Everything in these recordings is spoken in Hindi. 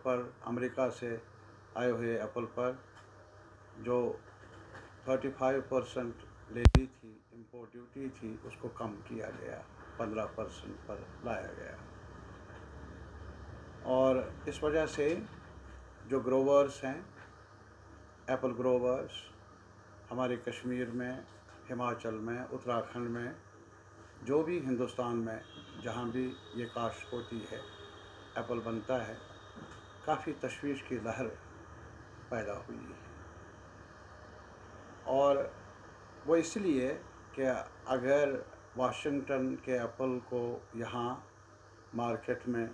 पर अमेरिका से आए हुए एप्पल पर जो 35% लेवी थी, इम्पोर्ट ड्यूटी थी, उसको कम किया गया, 15% पर लाया गया। और इस वजह से जो ग्रोवर्स हैं, एप्पल ग्रोवर्स हमारे कश्मीर में, हिमाचल में, उत्तराखंड में, जो भी हिंदुस्तान में जहाँ भी ये काश्त होती है, एप्पल बनता है, काफ़ी तशवीश की लहर पैदा हुई है। और वो इसलिए कि अगर वाशिंगटन के एप्पल को यहाँ मार्केट में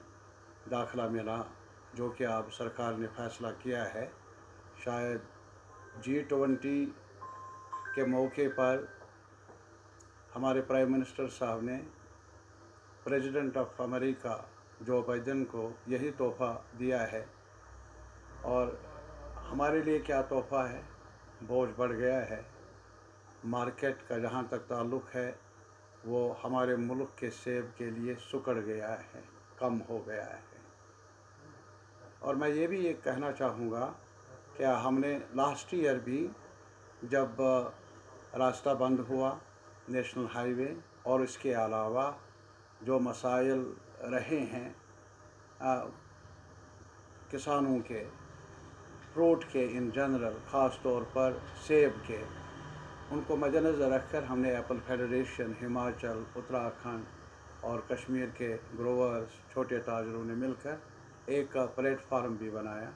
दाखिला मिला, जो कि अब सरकार ने फ़ैसला किया है, शायद G20 के मौके पर हमारे प्राइम मिनिस्टर साहब ने president of America Joe Biden को यही तोहफ़ा दिया है। और हमारे लिए क्या तोहफ़ा है? बोझ बढ़ गया है। मार्केट का जहाँ तक ताल्लुक़ है, वो हमारे मुल्क के सेब के लिए सुकड़ गया है, कम हो गया है। और मैं ये भी कहना चाहूँगा कि हमने लास्ट ईयर भी जब रास्ता बंद हुआ, नेशनल हाईवे, और इसके अलावा जो मसाइल रहे हैं किसानों के, फ्रूट के इन जनरल, ख़ास तौर पर सेब के, उनको मद्देनज़र रखकर हमने एप्पल फेडरेशन हिमाचल, उत्तराखंड और कश्मीर के ग्रोवर्स, छोटे ताजरों ने मिलकर एक प्लेटफार्म भी बनाया।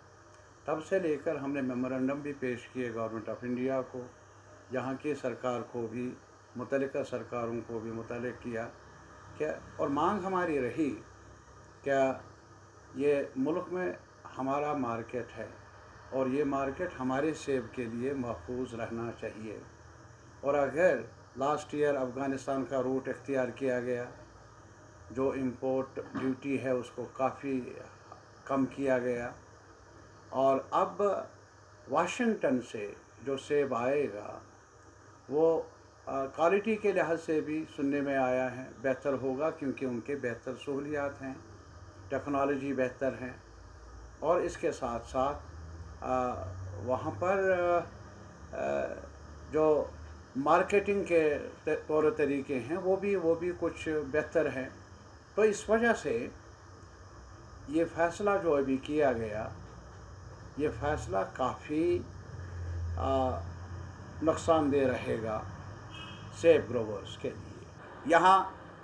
तब से लेकर हमने मेमोरेंडम भी पेश किए गवर्नमेंट ऑफ इंडिया को, यहाँ की सरकार को भी, मुतल्लिका सरकारों को भी मुतल्लिक किया क्या, और मांग हमारी रही क्या ये मुल्क में हमारा मार्केट है और ये मार्केट हमारे सेब के लिए महफूज रहना चाहिए। और अगर लास्ट ईयर अफ़गानिस्तान का रूट इख्तियार किया गया, जो इम्पोर्ट ड्यूटी है उसको काफ़ी कम किया गया, और अब वाशिंगटन से जो सेब आएगा वो क्वालिटी के लिहाज से भी सुनने में आया है बेहतर होगा, क्योंकि उनके बेहतर सहूलियात हैं, टेक्नोलॉजी बेहतर हैं, और इसके साथ साथ वहाँ पर जो मार्केटिंग के तौर तरीके हैं वो भी कुछ बेहतर हैं। तो इस वजह से ये फ़ैसला जो अभी किया गया, ये फ़ैसला काफ़ी नुकसानदेह रहेगा सेब ग्रोवर्स के लिए। यहाँ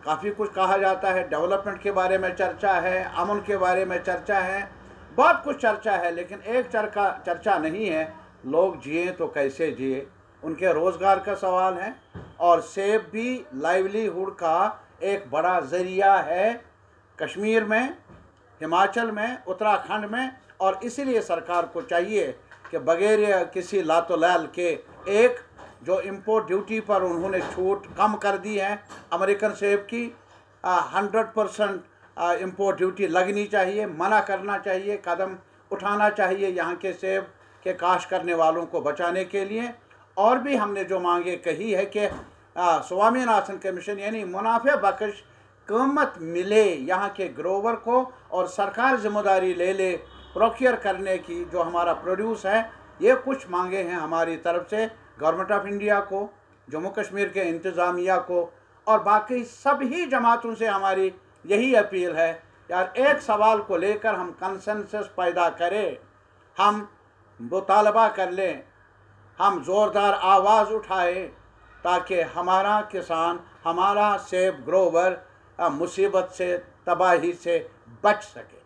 काफ़ी कुछ कहा जाता है, डेवलपमेंट के बारे में चर्चा है, अमन के बारे में चर्चा है, बहुत कुछ चर्चा है, लेकिन एक चर्चा नहीं है, लोग जिए तो कैसे जिए, उनके रोज़गार का सवाल है। और सेब भी लाइवलीहुड का एक बड़ा ज़रिया है कश्मीर में, हिमाचल में, उत्तराखंड में, और इसीलिए सरकार को चाहिए कि बगैर किसी लातोलाल के एक जो इम्पोर्ट ड्यूटी पर उन्होंने छूट कम कर दी है अमेरिकन सेब की, 100% इम्पोर्ट ड्यूटी लगनी चाहिए, मना करना चाहिए, कदम उठाना चाहिए यहाँ के सेब के काश्त करने वालों को बचाने के लिए। और भी हमने जो मांगे कही है कि स्वामीनाथन कमीशन यानी मुनाफे बख्श कीमत मिले यहाँ के ग्रोवर को, और सरकार जिम्मेदारी ले ले प्रोक्योर करने की, जो हमारा प्रोड्यूस है। ये कुछ मांगे हैं हमारी तरफ से गवर्नमेंट ऑफ इंडिया को, जम्मू कश्मीर के इंतज़ामिया को, और बाकी सभी जमातों से हमारी यही अपील है, यार एक सवाल को लेकर हम कंसेंसस पैदा करें, हम मुतालबा कर लें, हम ज़ोरदार आवाज़ उठाएं, ताकि हमारा किसान, हमारा सेब ग्रोवर मुसीबत से, तबाही से बच सके।